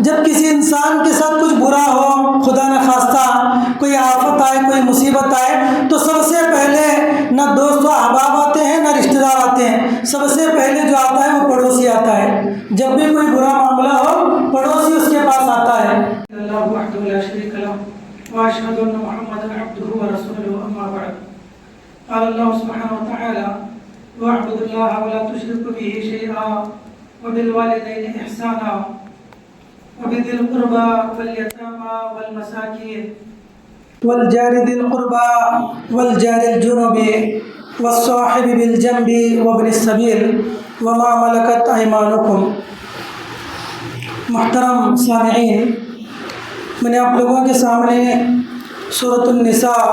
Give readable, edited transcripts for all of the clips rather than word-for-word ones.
جب کسی انسان کے ساتھ کچھ برا ہو، خدا نخواستہ کوئی آفت آئے، کوئی مصیبت آئے، تو سب سے پہلے نہ دوست و احباب آتے ہیں، نہ رشتہ دار آتے ہیں، سب سے پہلے جو آتا ہے وہ پڑوسی آتا ہے۔ جب بھی کوئی برا معاملہ ہو، پڑوسی اس کے پاس آتا ہے۔ اللہ وحدہ لا شریک لہ واشہد ان محمدا عبدہ ورسولہ، اما بعد۔ قال اللہ سبحانہ وتعالی واعبدوا اللہ ولا تشرکوا بہ شیئا وبالوالدین احسانا وبذی القربى والیتامى والمساکین والجار ذی القربى والجار الجنب والصاحب بالجنب وابن السبیل وما ملکت ایمانکم۔ محترم سامعین، میں نے آپ لوگوں کے سامنے سورۃ النساء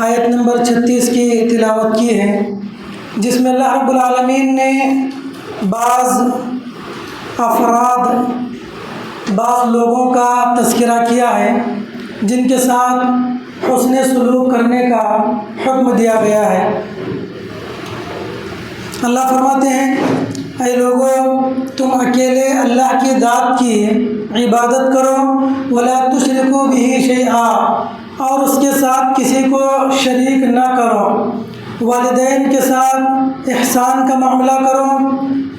آیت نمبر 36 کی تلاوت کی ہے، جس میں اللہ رب العالمین نے بعض افراد، بعض لوگوں کا تذکرہ کیا ہے جن کے ساتھ حسن سلوک کرنے کا حکم دیا گیا ہے۔ اللہ فرماتے ہیں، اے لوگو، تم اکیلے اللہ کی ذات کی عبادت کرو، ولا تشرکوا بہ شیئا، اور اس کے ساتھ کسی کو شریک نہ کرو، والدین کے ساتھ احسان کا معاملہ کرو،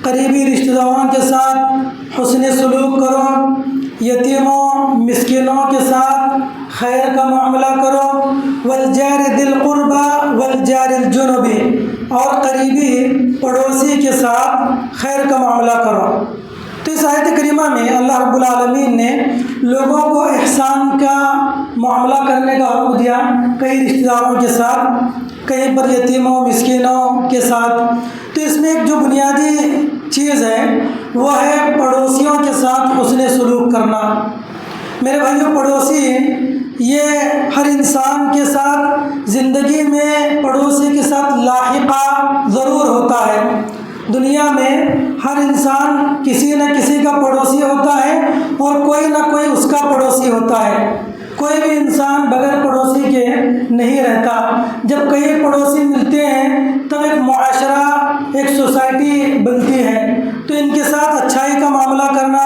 قریبی رشتہ داروں کے ساتھ حسن سلوک کرو، یتیموں مسکینوں کے ساتھ خیر کا معاملہ کرو، والجار ذی القربى والجار الجنب، اور قریبی پڑوسی کے ساتھ خیر کا معاملہ کرو۔ تو اس آیت کریمہ میں اللہ رب العالمین نے لوگوں کو احسان کا معاملہ کرنے کا حکم دیا، کئی رشتہ داروں کے ساتھ، کہیں پر یتیموں مسکینوں کے ساتھ۔ تو اس میں ایک جو بنیادی چیز ہے وہ ہے پڑوسیوں کے ساتھ حسن سلوک کرنا۔ میرے بھائیوں، پڑوسی یہ ہر انسان کے ساتھ زندگی میں پڑوسی کے ساتھ لاحقہ ضرور ہوتا ہے۔ دنیا میں ہر انسان کسی نہ کسی کا پڑوسی ہوتا ہے، اور کوئی نہ کوئی اس کا پڑوسی ہوتا ہے۔ کوئی بھی انسان بغیر پڑوسی کے نہیں رہتا۔ جب کئی پڑوسی ملتے ہیں تب ایک معاشرہ، ایک سوسائٹی بنتی ہے۔ تو ان کے ساتھ اچھائی کا معاملہ کرنا،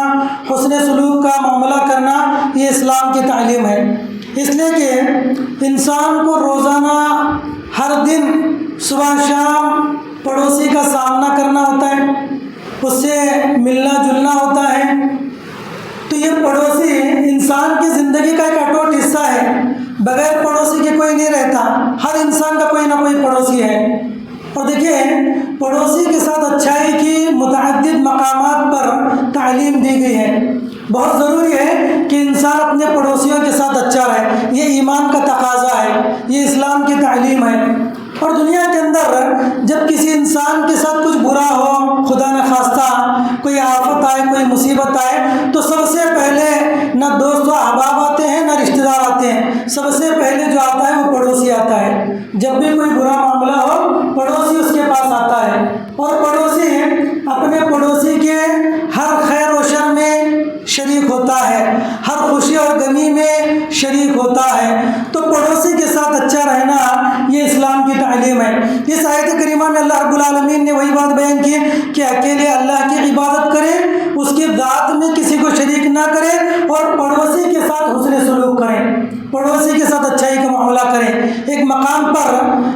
حسن سلوک کا معاملہ کرنا، یہ اسلام کی تعلیم ہے۔ اس لیے کہ انسان کو روزانہ ہر دن صبح شام پڑوسی کا سامنا کرنا ہوتا ہے، اس سے ملنا جلنا ہوتا ہے۔ تو یہ پڑوسی انسان کی زندگی کا ایک اٹوٹ حصہ ہے۔ بغیر پڑوسی کے کوئی نہیں رہتا، ہر انسان کا کوئی نہ کوئی پڑوسی ہے۔ اور دیکھیے، پڑوسی کے ساتھ اچھائی کی متعدد مقامات پر تعلیم دی گئی ہے۔ بہت ضروری ہے کہ انسان اپنے پڑوسیوں کے ساتھ اچھا رہے، یہ ایمان کا تقاضا ہے، یہ اسلام کی تعلیم ہے۔ اور دنیا کے اندر جب کسی انسان کے ساتھ کچھ برا ہو، خدا نخواستہ کوئی آفت آئے، کوئی مصیبت آئے، تو سب سے پہلے نہ دوست و احباب آتے ہیں، نہ رشتہ دار آتے ہیں، سب سے پہلے جو آتا ہے وہ پڑوسی آتا ہے۔ جب بھی کوئی برا معاملہ ہو، پڑوسی اس کے پاس آتا ہے، اور پڑوسی اپنے پڑوسی کے ہر خیر و شر میں شریک ہوتا ہے، ہر خوشی اور غمی میں شریک ہوتا ہے۔ تو پڑوسی کے ساتھ اچھا رہنا یہ اسلام کی تعلیم ہے۔ اس آیت کریمہ میں اللہ رب العالمین نے وہی بات بیان کی کہ اکیلے اللہ کی عبادت کریں، اس کی ذات میں کسی کو شریک نہ کریں، اور پڑوسی کے ساتھ حسن سلوک کریں، پڑوسی کے ساتھ اچھائی کا معاملہ کریں۔ ایک مقام پر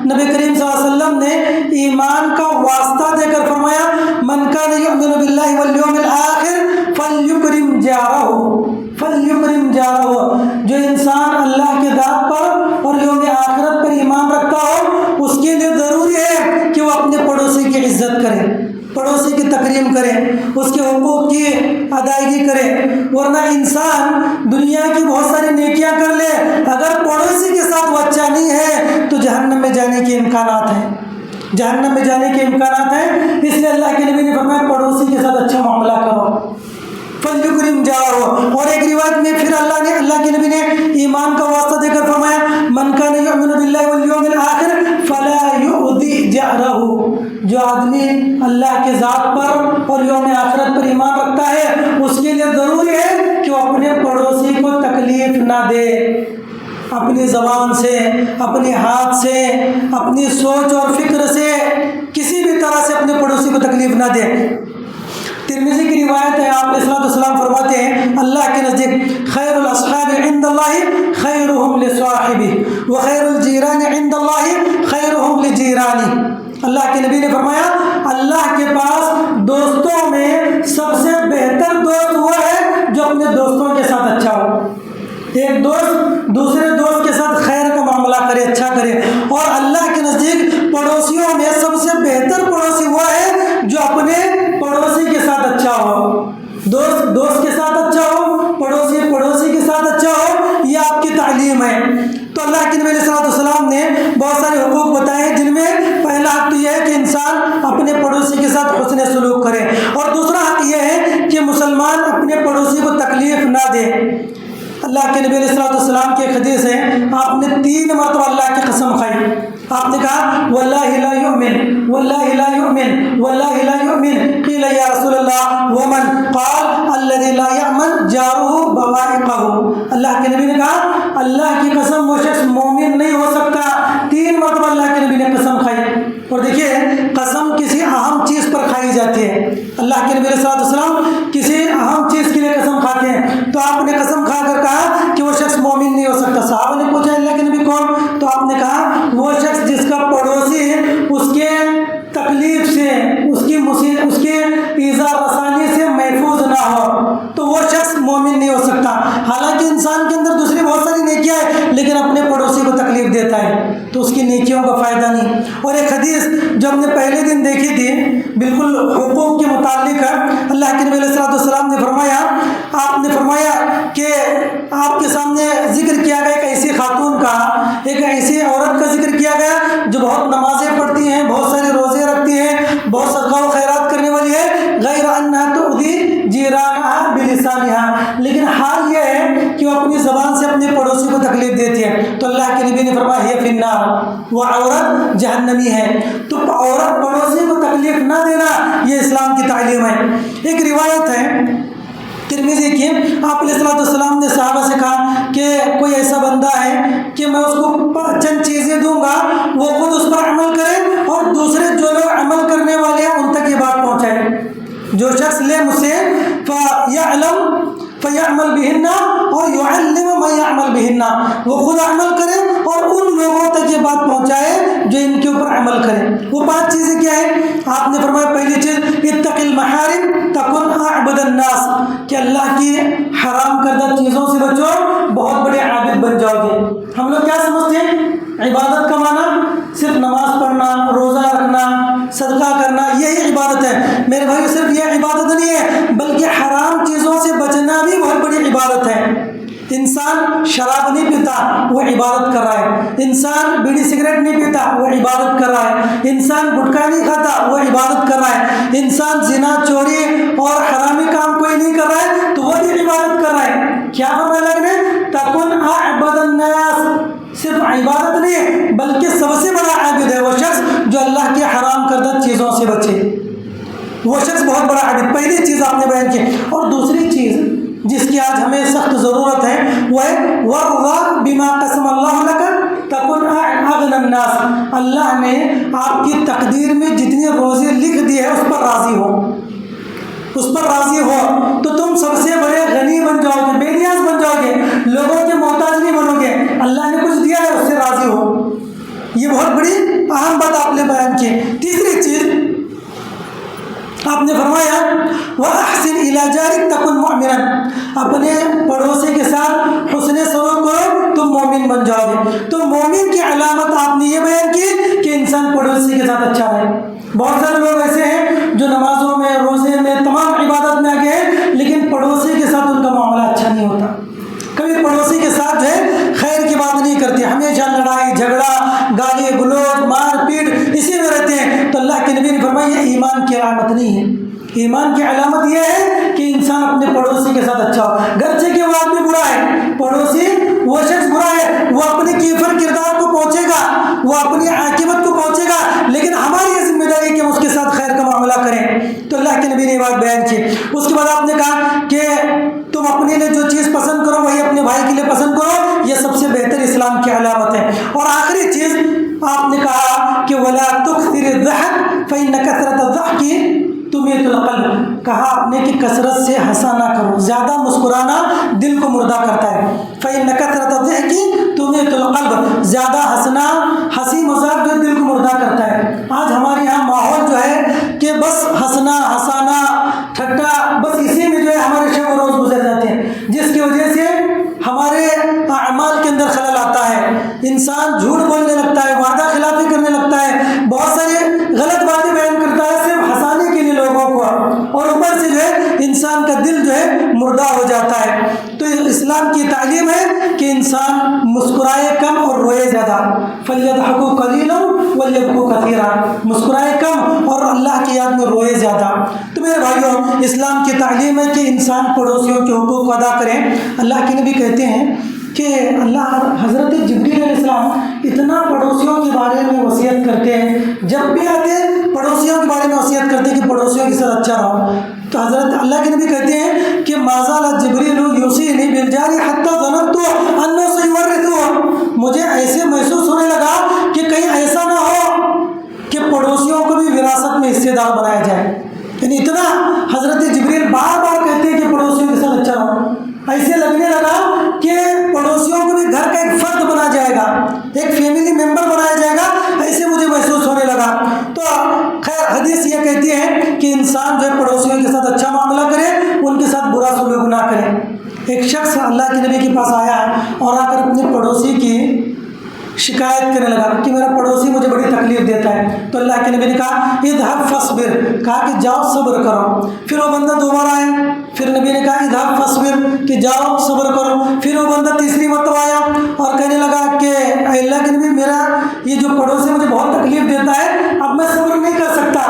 نبی کریم صلی اللہ علیہ وسلم نے ایمان کا واسطہ دے کر فرمایا، من کان یؤمن باللہ والیوم الآخر فلیکرم جارہ، فلیکرم جارہ۔ جو انسان اللہ کے ذات پر اور یوم آخرت پر ایمان رکھتا ہو، اس کے لیے ضروری ہے کہ وہ اپنے پڑوسی کی عزت کرے، پڑوسی کی تکریم کرے، اس کے حقوق کی ادائیگی کرے۔ ورنہ انسان دنیا کی بہت ساری نیکیاں کر لے، اگر پڑوسی کے ساتھ وہ اچھا نہیں ہے تو جہنم میں جانے کے امکانات ہیں، جہنم میں جانے کے امکانات ہیں۔ اس لیے اللہ کے نبی نے فرمایا پڑوسی کے ساتھ اچھا معاملہ کرو، فلیکرم جارہ۔ اور ایک روایت میں پھر اللہ کے نبی نے ایمان کا واسطہ دے کر فرمایا، من کان یؤمن باللہ والیوم الآخر فلا یؤذی جارہ۔ جو آدمی اللہ کے ذات پر اور یوم آخرت پر ایمان رکھتا ہے، اس کے لیے ضروری ہے کہ وہ اپنے پڑوسی کو تکلیف نہ دے، اپنی زبان سے، اپنے ہاتھ سے، اپنی سوچ اور فکر سے، کسی بھی طرح سے اپنے پڑوسی کو تکلیف نہ دے۔ ترمذی کی روایت ہے، آپ علیہ الصلوۃ والسلام فرماتے ہیں، اللہ اللہ کے نبی نے فرمایا اللہ کے پاس دوستوں میں سب سے بہتر دوست وہ ہے جو اپنے دوستوں کے ساتھ اچھا ہو۔ ایک دوست دوسرے دوست کے ساتھ خیر کا معاملہ کرے، اچھا کرے۔ اور اللہ کے نزدیک پڑوسیوں میں سب سے بہتر پڑوسی وہ ہے جو اپنے پڑوسی کے ساتھ اچھا ہو۔ دوست دوست کے ساتھ اچھا ہو، پڑوسی پڑوسی کے ساتھ اچھا ہو، یہ آپ کی تعلیم ہے۔ تو اللہ کے نبی علیہ السلام نے بہت سارے حقوق بتائے ہیں، جن میں پہلا حق تو یہ ہے کہ انسان اپنے پڑوسی کے ساتھ حسن سلوک کرے، اور دوسرا حق یہ ہے کہ مسلمان اپنے پڑوسی کو تکلیف نہ دے۔ اللہ کے نبی علیہ السلام کی ایک حدیث ہے، آپ نے 3 مرتبہ اللہ کی قسم کھائی۔ آپ نے کہا واللہ لا یؤمن واللہ لا یؤمن واللہ لا یؤمن، قیل یا رسول اللہ ومن، قال الذی لا یأمن جارہ بوائقہ۔ اللہ کے نبی نے کہا اللہ کی قسم وہ شخص مومن نہیں ہو سکتا۔ 3 مرتبہ اللہ کے نبی نے قسم کھائی۔ اور دیکھیے قسم کسی اہم چیز پر کھائی جاتی ہے۔ اللہ کے نبی علیہ السلام کسی اہم چیز کے لیے قسم کھاتے ہیں، تو آپ نے قسم کھا کر کہا کہ وہ شخص مومن نہیں ہو سکتا۔ صحابہ نے پوچھا اللہ کے نبی کون؟ تو آپ نے کہا وہ شخص جس کا پڑوسی اس کے تکلیف سے، اس کے ایذا رسانی سے محفوظ نہ ہو، تو وہ شخص مومن نہیں ہو سکتا۔ حالانکہ انسان کے اندر دوسری بہت ساری نیکیاں ہیں، لیکن اپنے پڑوسی کو تکلیف دیتا ہے تو اس کی نیکیوں کا فائدہ نہیں۔ اور ایک حدیث جو ہم نے پہلے دن دیکھی تھی، بالکل حقوق کے متعلق ہے، اللہ کے نبی علیہ السلام نے فرمایا، آپ نے فرمایا کہ آپ کے سامنے ذکر کیا گیا ایک ایسی خاتون کا، ایک ایسی عورت کا ذکر کیا گیا جو بہت نمازیں پڑھتی ہیں، بہت سارے روزے رکھتی ہیں، بہت صدقہ و خیرات کرنے والی ہے، غیر انہا تؤذی جیرانہا بلسانہا، لیکن حال یہ ہے کہ وہ اپنی زبان سے اپنے پڑوسی کو تکلیف دیتی ہے۔ تو اللہ کے نبی نے فرمایا ہی فی النار، وہ عورت جہنمی ہے۔ تو عورت پڑوسی کو تکلیف نہ دینا یہ اسلام کی تعلیم ہے۔ ایک روایت ہے ترمذی کی، آپ علیہ السلام نے صحابہ سے کہا کہ کوئی ایسا بندہ ہے کہ میں اس کو چند چیزیں دوں گا، وہ خود اس پر عمل کرے اور دوسرے جو لوگ عمل کرنے والے ہیں ان تک یہ بات پہنچائے۔ جو شخص لے مجھ سے فیعمل بہن اور یعلم من یعمل بہن، وہ خود عمل کرے اور ان لوگوں تک یہ بات پہنچائے جو ان کے اوپر عمل کرے۔ وہ 5 چیزیں کیا ہیں؟ آپ نے فرمایا پہلی چیز اتق المحارم تکن اعبد الناس، کہ اللہ کی حرام کردہ چیزوں سے بچو، بہت بڑے عابد بن جاؤ گے۔ ہم لوگ کیا سمجھتے ہیں عبادت کا معنی صرف نماز پڑھنا، روزہ رکھنا، صدقہ کرنا، یہی عبادت ہے۔ میرے بھائی صرف یہ عبادت نہیں ہے، بلکہ حرام چیزوں سے بچنا بھی بہت بڑی عبادت ہے۔ انسان شراب نہیں پیتا، وہ عبادت کر رہا ہے۔ انسان بیڑی سگریٹ نہیں پیتا، وہ عبادت کر رہا ہے۔ انسان گٹکا نہیں کھاتا، وہ عبادت کر رہا ہے۔ انسان زنا، چوری اور حرامی کام کوئی نہیں کر رہا ہے تو وہ بھی عبادت کر رہا ہے۔ کیا فرمایا اللہ نے؟ تکن اعبد الناس، صرف عبادت نہیں بلکہ سب سے بڑا عابد ہے وہ شخص جو اللہ کی حرام کردہ چیزوں سے بچے، وہ شخص بہت بڑا عابد۔ پہلی چیز آپ نے بیان کی۔ اور دوسری چیز جس کی آج ہمیں سخت ضرورت ہے وہ ہے وَارْضَ بِمَا قَسَمَ اللَّهُ لَكَ تَكُنْ أَغْنَى النَّاسِ، اللہ نے آپ کی تقدیر میں جتنی روزی لکھ دی ہے اس پر راضی ہو، اس پر راضی ہو تو تم سب سے بڑے غنی بن جاؤ گے، بے نیاز بن جاؤ گے، لوگوں کے محتاج نہیں بنو گے۔ اللہ نے کچھ دیا ہے اس سے راضی ہو، یہ بہت بڑی اہم بات آپ نے بیان کی۔ تیسری چیز آپ نے فرمایا وَأَحْسِنْ إِلَىٰ جَارِكَ تَكُنْ مُؤْمِنًا، اپنے پڑوسی کے ساتھ حسن سلوک کرو تم مومن بن جاؤ گے۔ تو مومن کی علامت آپ نے یہ بیان کی کہ انسان پڑوسی کے ساتھ اچھا رہے۔ بہت سارے لوگ ایسے ہیں جو نمازوں میں، روزے میں، تمام عبادت میں آگے ہیں، لیکن پڑوسی کے ساتھ ان کا معاملہ اچھا نہیں ہوتا۔ کبھی پڑوسی کے ساتھ جو ہے خیر کی بات نہیں کرتے، ہمیشہ لڑائی جھگڑا، گالی گلوچ، مار پیٹ اسی میں رہتے ہیں۔ تو اللہ کے نبی نے فرمایا یہ ایمان کی علامت نہیں ہے۔ ایمان کی علامت یہ ہے کہ انسان اپنے پڑوسی کے ساتھ اچھا ہو، گرچہ کہ وہ آدمی برا ہے، پڑوسی وہ شخص برا ہے، وہ اپنے کیفر کردار کو پہنچے گا، وہ اپنی عاقبت کو پہنچے گا، لیکن ہماری یہ ذمہ داری ہے کہ ہم اس کے ساتھ خیر کا معاملہ کریں۔ تو اللہ کے نبی نے یہ بات بیان کی۔ اس کے بعد آپ نے کہا کہ تم اپنے لیے جو چیز پسند کرو وہی اپنے بھائی کے لیے پسند کرو، یہ سب سے بہتر اسلام کی علامت ہے۔ اور آخری چیز آپ نے کہا کہ وَلَا تُكْثِرِ الضَّحْكَ فَإِنَّ كَثْرَةَ الضَّحْكِ تُمِيتُ الْقَلْبَ، کہا آپ نے کہ کثرت سے ہنسا نہ کرو، زیادہ مسکرانا دل کو مردہ کرتا ہے۔ فَإِنَّ كَثْرَةَ الضَّحْكِ تُمِيتُ الْقَلْبَ، زیادہ ہنسنا، ہنسی مذاق جو دل کو مردہ کرتا ہے۔ آج ہمارے ہنسنا ہنسانا ٹھٹا، بس اسی میں جو ہے ہمارے شب و روز گزر جاتے ہیں، جس کی وجہ سے ہمارے اعمال کے اندر خلل آتا ہے، انسان جھوٹ بولنے لگتا ہے، وعدہ خلافی کرنے لگتا ہے، بہت ساری غلط باتیں بیان کرتا ہے صرف ہنسانے کے لیے لوگوں کو، اور اوپر سے جو ہے انسان کا دل جو ہے مردہ ہو جاتا ہے۔ تو اسلام کی تعلیم ہے کہ انسان مسکرائے کم اور روئے زیادہ، فَلْيَضْحَكُوا قَلِيلًا وَلْيَبْكُوا كَثِيرًا، مسکرائے کم اور اللہ کی یاد میں روئے زیادہ۔ تو میرے بھائیوں، اسلام کی تعلیم ہے کہ انسان پڑوسیوں کے حقوق ادا کریں۔ اللہ کے نبی کہتے ہیں کہ اللہ حضرت جبریل علیہ السلام اتنا پڑوسیوں کے بارے میں وصیت کرتے ہیں، جب بھی آتے پڑوسیوں کے بارے میں وصیت کرتے ہیں کہ پڑوسیوں کے ساتھ اچھا رہو۔ تو حضرت اللہ کے نبی کہتے ہیں کہ ما زال جبریل یوصینی بالجار حتی ظننت انہ سیورثہ، مجھے ایسے محسوس ہونے لگا کہ کہیں ایسا نہ ہو کہ پڑوسیوں کو بھی وراثت میں حصے دار بنایا جائے۔ یعنی اتنا حضرت جبریل بار بار کہتے ہیں کہ پڑوسیوں کے ساتھ اچھا رہو، ایسے لگنے لگا کہ پڑوسیوں کو بھی گھر کا ایک فرد بنا جائے گا، ایک فیملی ممبر بنایا جائے گا، ایسے مجھے محسوس ہونے لگا۔ تو خیر حدیث یہ کہتی ہے کہ انسان جو ہے پڑوسیوں کے ساتھ اچھا معاملہ کرے، ان کے ساتھ برا سلوک نہ کرے۔ ایک شخص اللہ کے نبی کے پاس آیا اور آ کر اپنے پڑوسی کی شکایت کرنے لگا کہ میرا پڑوسی مجھے بڑی تکلیف دیتا ہے۔ تو اللہ کے نبی نے کہا اذهب فاصبر، کہا کہ جاؤ صبر کرو۔ پھر وہ بندہ دوبارہ آیا، پھر نبی نے کہا اذهب فاصبر کہ جاؤ صبر کرو۔ پھر وہ بندہ تیسری مرتبہ آیا اور کہنے لگا کہ اے اللہ کے نبی، میرا یہ جو پڑوسی مجھے بہت تکلیف دیتا ہے، اب میں صبر نہیں کر سکتا۔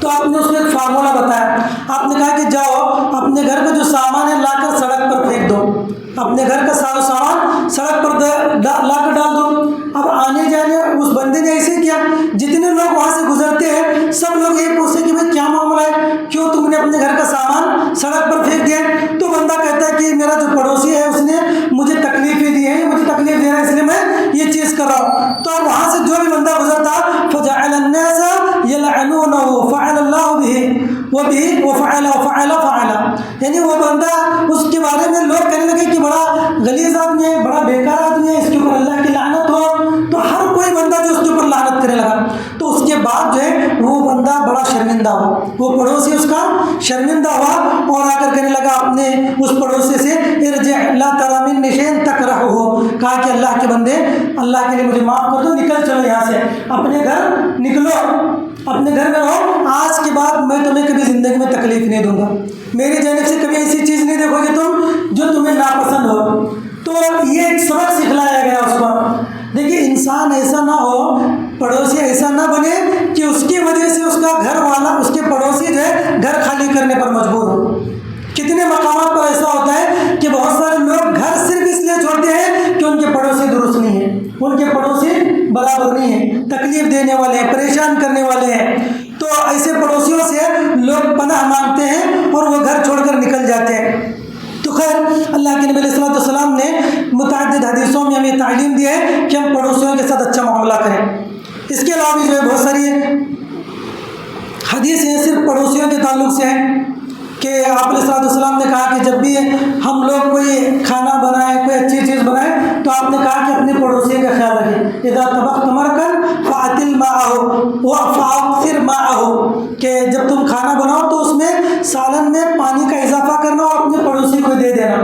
تو آپ نے اس کو ایک فارمولہ بتایا، آپ نے کہا کہ جاؤ اپنے گھر کا جو سامان ہے لا کر سڑک پر پھینک دو، اپنے گھر کا سارا سامان سڑک پر لا کر ڈال دو۔ اب آنے جانے اس بندے نے ایسے کیا، جتنے لوگ وہاں سے گزرتے ہیں سب لوگ یہ پوچھتے کہ بھائی کیا معاملہ ہے، کیوں تم نے اپنے گھر کا سامان سڑک پر پھینک دیا؟ تو بندہ کہتا ہے کہ میرا جو پڑوسی ہے اس نے مجھے تکلیفیں دی ہیں، مجھے تکلیف دے رہا ہے اس لیے میں یہ چیز کر رہا ہوں۔ تو اب وہاں سے جو بھی بندہ گزرتا فجعل الناس يلعنونه فعل الله به وبه وفعل وفعل فعل، یعنی وہ بندہ اس کے بارے میں لوگ کہنے لگے کہ بڑا غلیظ آدمی ہے، بڑا بیکار آدمی ہے، اس کے اوپر اللہ کی لعنت ہو۔ تو ہر کوئی بندہ جو اس کے اوپر لعنت کرنے لگا، تو اس کے بعد جو ہے وہ بندہ بڑا شرمندہ ہوا، وہ پڑوسی اس کا شرمندہ ہوا اور آ کر کہنے لگا اپنے اس پڑوسی سے ارجع لا تری منی شیئا تکرہہ، کہا کہ اللہ کے بندے اللہ کے لیے مجھے معاف کر دو، نکل چلو یہاں سے، اپنے گھر نکلو، اپنے گھر میں رہو، آج کے بعد میں تمہیں کبھی زندگی میں تکلیف نہیں دوں گا، میری جانب سے کبھی ایسی چیز نہیں دیکھو گے تم جو تمہیں ناپسند ہو۔ تو یہ ایک سبق سکھلایا گیا اس کو۔ دیکھیے انسان ایسا نہ ہو، پڑوسی ایسا نہ بنے کہ اس کی وجہ سے اس کا گھر والا، اس کے پڑوسی جو ہے گھر خالی کرنے پر مجبور ہو۔ کتنے مقامات پر ایسا ہوتا ہے کہ بہت سارے لوگ گھر صرف اس لیے چھوڑتے ہیں کہ ان کے پڑوسی درست نہیں ہیں، ان کے پڑوسی برابر نہیں ہیں، تکلیف دینے والے ہیں، پریشان کرنے والے ہیں۔ تو ایسے پڑوسیوں سے لوگ پناہ مانگتے ہیں اور وہ گھر چھوڑ کر نکل جاتے ہیں۔ تو خیر اللہ کے نبی علیہ السلام نے متعدد حدیثوں میں ہمیں تعلیم دی ہے کہ ہم پڑوسیوں کے ساتھ اچھا معاملہ کریں۔ اس کے علاوہ بھی جو ہے بہت ساری حدیثیں صرف پڑوسیوں کے تعلق سے ہیں کہ آپ علیہ السلام نے کہا کہ جب بھی ہم لوگ کوئی کھانا بنائیں، کوئی اچھی چیز بنائیں، تو آپ نے کہا کہ اپنے پڑوسی کا خیال رکھیں، اذا طبخت مرقا فاعتل ماءہ وافطر ماءہ، کہ جب تم کھانا بناؤ تو اس میں سالن میں پانی کا اضافہ کرنا اور اپنے پڑوسی کو دے دینا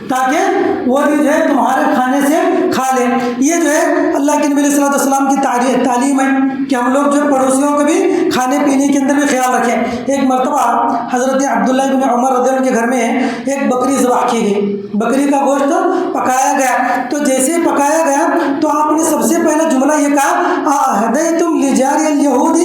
تاکہ وہ بھی جو ہے تمہارے کھانے سے کھا لیں۔ یہ جو ہے اللہ کے نبی علیہ السلام کی تعلیم ہے کہ ہم لوگ جو پڑوسیوں کو بھی کھانے پینے کے اندر بھی خیال رکھیں۔ ایک مرتبہ حضرت عبداللہ بن عمر رضی اللہ عنہ کے گھر میں ایک بکری ذبح کی گئی، بکری کا گوشت پکایا گیا، تو جیسے ہی پکایا گیا تو آپ نے سب سے پہلا جملہ یہ کہا اہدیتم لجار الیہود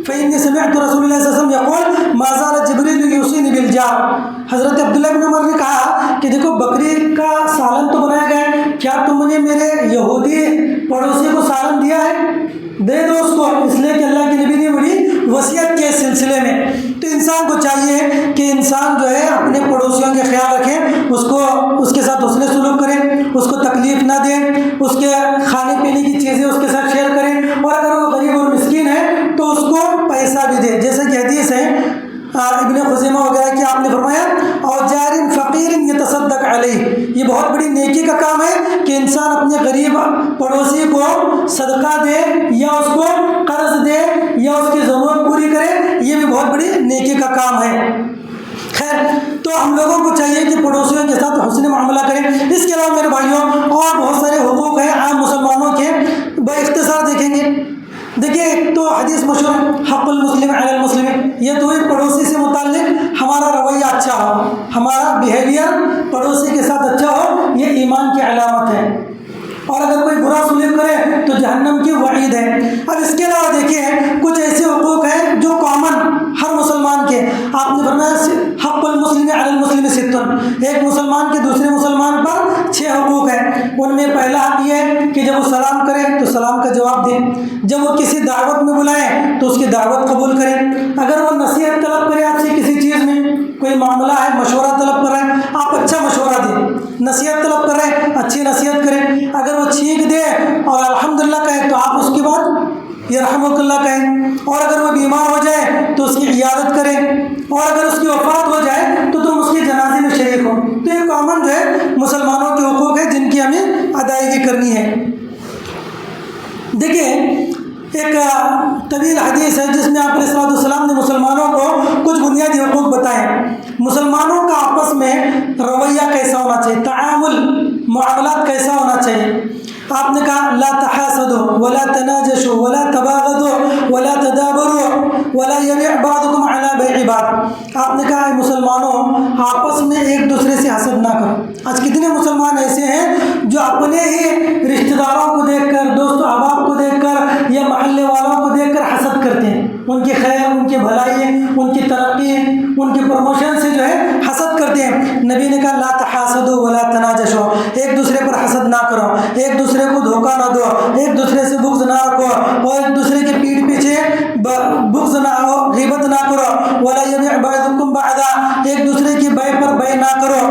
فإني سمعت رسول اللہ صلی اللہ علیہ وسلم یقول ما زال جبریل یوصینی بالجار۔ حضرت عبداللہ بن عمر نے کہا کہ دیکھو بکری کا سالن تو بنایا گیا ہے، کیا تم نے میرے یہودی پڑوسی کو سالن دیا ہے؟ دے دو اس کو، اس لیے کہ اللہ کے نبی نے بڑی وصیت کے سلسلے میں۔ تو انسان کو چاہیے کہ انسان جو ہے اپنے پڑوسیوں کا خیال رکھے، اس کے ساتھ حسن سلوک کرے، اس کو تکلیف نہ دیں، اس کے کھانے پینے کی چیزیں اس کے ساتھ شیئر کریں، اور اگر وہ غریب اور مسکین ہے تو اس کو پیسہ بھی دے، جیسے کہ حدیث ہے ابن خزیمہ وغیرہ کہ آپ نے فرمایا اور جار فقیر یتصدق علیہ، یہ بہت بڑی نیکی کا کام ہے کہ انسان اپنے غریب پڑوسی کو صدقہ دے یا اس کو قرض دے یا اس کی ضرورت پوری کرے، یہ بھی بہت بڑی نیکی کا کام ہے۔ خیر، تو ہم لوگوں کو چاہیے کہ پڑوسیوں کے ساتھ حسن معاملہ کریں۔ اس کے علاوہ میرے بھائیوں اور بہت سارے حقوق ہیں عام مسلمانوں کے، باختصار دیکھیں گے۔ دیکھیے، ایک تو حدیث مشہور ہے حق المسلم علی المسلم، یہ تو ایک پڑوسی سے متعلق ہمارا رویہ اچھا ہو، ہمارا بیہیویئر پڑوسی کے ساتھ اچھا ہو، یہ ایمان کی علامت ہے، اور اگر کوئی برا سلوک کرے تو جہنم کی وعید ہے۔ اب اس کے علاوہ دیکھیے کچھ ایسے حقوق ہیں جو کامن ہر مسلمان کے، آپ نے فرمایا حق المسلم علی المسلم ست، ایک مسلمان کے دوسرے مسلمان پر 6 حقوق ہیں۔ ان میں پہلا حق یہ ہے کہ جب وہ سلام کرے تو سلام کا جواب دیں، جب وہ کسی دعوت میں بلائیں تو اس کی دعوت قبول کریں، اگر وہ نصیحت طلب کرے آپ سے کسی چیز میں، کوئی معاملہ ہے مشورہ طلب کر رہے ہیں آپ اچھا مشورہ دیں، نصیحت طلب کر رہے ہیں اچھی نصیحت کریں، اگر وہ چھینک دے اور الحمدللہ کہے تو آپ اس کے بعد یرحمک اللہ کہیں، اور اگر وہ بیمار ہو جائے تو اس کی عیادت کریں، اور اگر اس کی وفات ہو جائے تو تم اس کے جنازے میں شریک ہو۔ تو یہ کامن جو ہے مسلمانوں کے حقوق ہیں جن کی ہمیں ادائیگی کرنی ہے۔ دیکھیے ایک طویل حدیث ہے جس میں آپ علیہ السلام نے مسلمانوں کو کچھ بنیادی حقوق بتائے۔ مسلمانوں کا آپس میں رویہ کیسا ہونا چاہیے، تعامل معاملات کیسا ہونا چاہیے۔ آپ نے کہا لا تحاسدوا ولا تناجشوا ولا تباغضوا ولا تدابروا ولا يبيع بعضكم على بيع بعض۔ آپ نے کہا مسلمانوں آپس میں ایک دوسرے سے حسد نہ کرو۔ آج کتنے مسلمان ایسے ہیں جو اپنے ہی رشتہ داروں کو دیکھ کر، دوست و احباب کو دیکھ کر یا محلے والوں کو دیکھ کر حسد کرتے ہیں، ان کی خیر، ان کی بھلائی، ان کی ترقی، ان کی پروموشن سے جو ہے حسد کرتے ہیں۔ نبی نے کہا لا تحاسدوا ولا تناجشوا، ایک دوسرے پر حسد نہ کرو، ایک دوسرے کو دھوکہ نہ دو، ایک دوسرے سے بغض نہ رکھو، اور ایک دوسرے کے پیٹھ پیچھے بغض نہ ہو، غیبت نہ کرو، ولا یبیع بعضکم بعضا، ایک دوسرے کی بیع پر بیع نہ کرو۔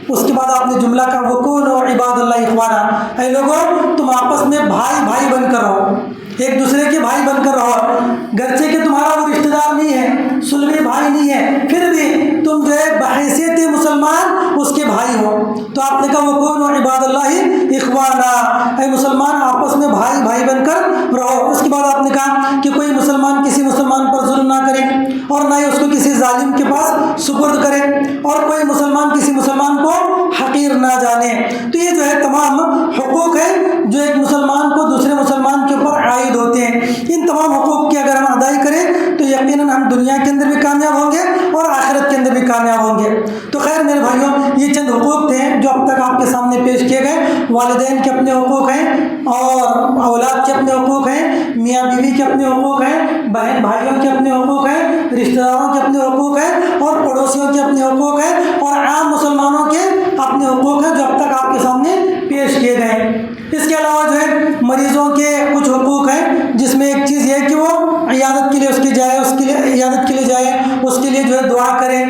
اس کے بعد آپ نے جملہ کہا وکونوا عباد اللہ اخوانا، اے لوگوں تم آپس میں بھائی بھائی بن کر رہو، ایک دوسرے کے بھائی بن کر رہو، گرچہ کہ تمہارا وہ رشتہ دار نہیں ہے، سلمی بھائی نہیں ہے، پھر بھی تم جو ہے بحیثیت مسلمان اس کے بھائی ہو۔ تو آپ نے کہا وکونوا عباد اللہ اخوانا، اے مسلمان آپس میں بھائی بھائی بن کر رہو۔ اس کے بعد آپ نے کہا کہ کوئی مسلمان کسی مسلمان پر ظلم نہ کرے، اور نہ ہی اس کو کسی ظالم کے پاس سپرد کرے، اور کوئی مسلمان کسی مسلمان کو حقیر نہ جانے۔ تو یہ جو ہے تمام حقوق ہیں جو ایک مسلمان کو دوسرے مسلمان کے اوپر عائد ہوتے ہیں۔ ان تمام حقوق کی اگر ہم ادائی کریں تو یقیناً ہم دنیا کے اندر بھی کامیاب ہوں گے اور آخرت کے اندر بھی کامیاب ہوں گے۔ تو خیر میرے بھائیوں، یہ چند حقوق تھے جو اب تک آپ کے سامنے پیش کیے گئے۔ والدین کے اپنے حقوق ہیں، اور اولاد کے اپنے حقوق ہیں، میاں بیوی کے اپنے حقوق ہیں، بہن بھائیوں کے اپنے حقوق ہیں، رشتہ داروں کے اپنے حقوق ہیں، اور پڑوسیوں کے اپنے حقوق ہیں، اور عام مسلمانوں کے اپنے حقوق ہیں جو اب تک آپ کے سامنے پیش کیے گئے۔ اس کے علاوہ جو ہے مریضوں کے کچھ حقوق ہیں، جس میں ایک چیز یہ ہے کہ وہ عیادت کے لیے اس کی جائے، اس کے لیے عیادت کے لیے جائے، اس کے لیے جو ہے دعا کریں،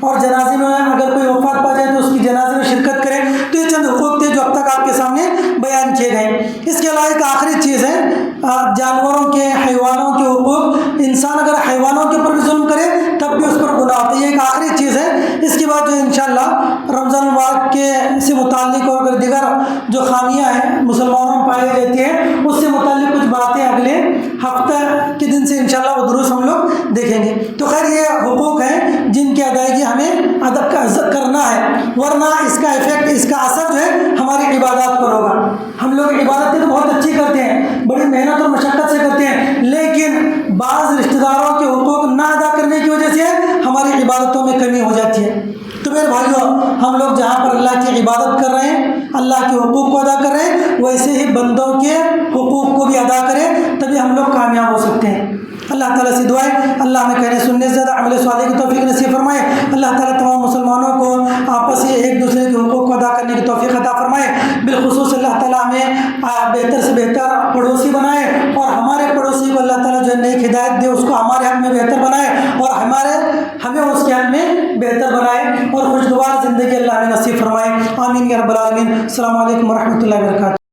اور جنازے میں اگر کوئی وفات پا جائے تو اس کی جنازے میں شرکت کریں۔ تو یہ چند حقوق تھے جو اب تک آپ کے سامنے بیان کیے گئے۔ اس کے علاوہ ایک آخری چیز ہے جانوروں کے، حیوانوں کے حقوق۔ انسان اگر حیوانوں کے اوپر بھی ظلم کرے تب بھی اس پر گناہ ہوتا ہے، یہ ایک آخری چیز ہے۔ اس کے بعد جو انشاءاللہ رمضان المبارک کے سے متعلق اور اگر دیگر جو خامیاں ہیں مسلمانوں میں پائی جاتی ہیں اس سے متعلق کچھ باتیں اگلے ہفتہ کے دن سے انشاءاللہ وہ دروس ہم لوگ دیکھیں گے۔ تو خیر یہ حقوق ہیں جن کی ادائیگی ہمیں ادب کا عزت کرنا ہے، ورنہ اس کا ایفیکٹ، اس کا اثر جو ہے ہماری عبادات پر ہوگا۔ ہم لوگ عبادتیں تو بہت اچھی کرتے ہیں، بڑی محنت اور مشقت سے کرتے ہیں، لیکن بعض رشتہ داروں کے حقوق نہ ادا کرنے کی وجہ سے ہماری عبادتوں میں کمی ہو جاتی ہے۔ تو میرے بھائیوں، ہم لوگ جہاں پر اللہ کی عبادت کر رہے ہیں، اللہ کے حقوق کو ادا کر رہے ہیں، ویسے ہی بندوں کے حقوق کو بھی ادا کریں، تبھی ہم لوگ کامیاب ہو سکتے ہیں۔ اللہ تعالیٰ سے دعائیں اللہ ہمیں کہنے سننے سے زیادہ عمل صالح کی توفیق نصیب فرمائے۔ اللہ تعالیٰ تمام مسلمانوں کو آپس میں ایک دوسرے کے حقوق کو ادا کرنے کی توفیق عطا فرمائے۔ بالخصوص اللہ تعالیٰ ہمیں بہتر سے بہتر پڑوسی بنائے، اور ہمارے پڑوسی کو اللہ تعالیٰ جو نیک ہدایت دے اس کو ہمارے حق میں بہتر بنائے، اور ہمیں اس کے حق میں بہتر بنائے، اور خوشگوار زندگی اللہ ہمیں نصیب فرمائے۔ آمین یا رب العالمین۔ السلام علیکم ورحمۃ اللہ وبرکاتہ۔